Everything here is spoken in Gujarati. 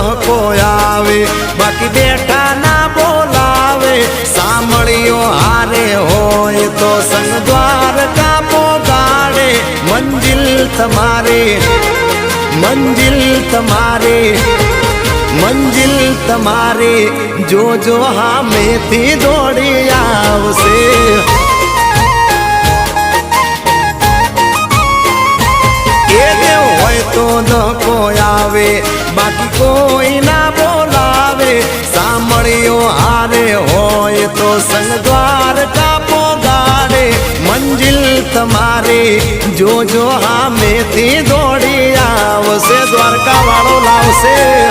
ધક્કો આવે બાકી બેઠા ના બોલાવે સાંભળ્યો હારે હોય તો સંગ દ્વારકા પોગાડે મંજિલ તમારે જોજો હામેથી દોડી આવશે તો ધક્કો આવે બાકી કોઈ ના બોલાવે સાંભળ્યો હારે હોય તો સંગ દ્વારકા પોગાડે મંજિલ તમારે જોજો હામેથી દોડી આવશે દ્વારકા વાળો લાવશે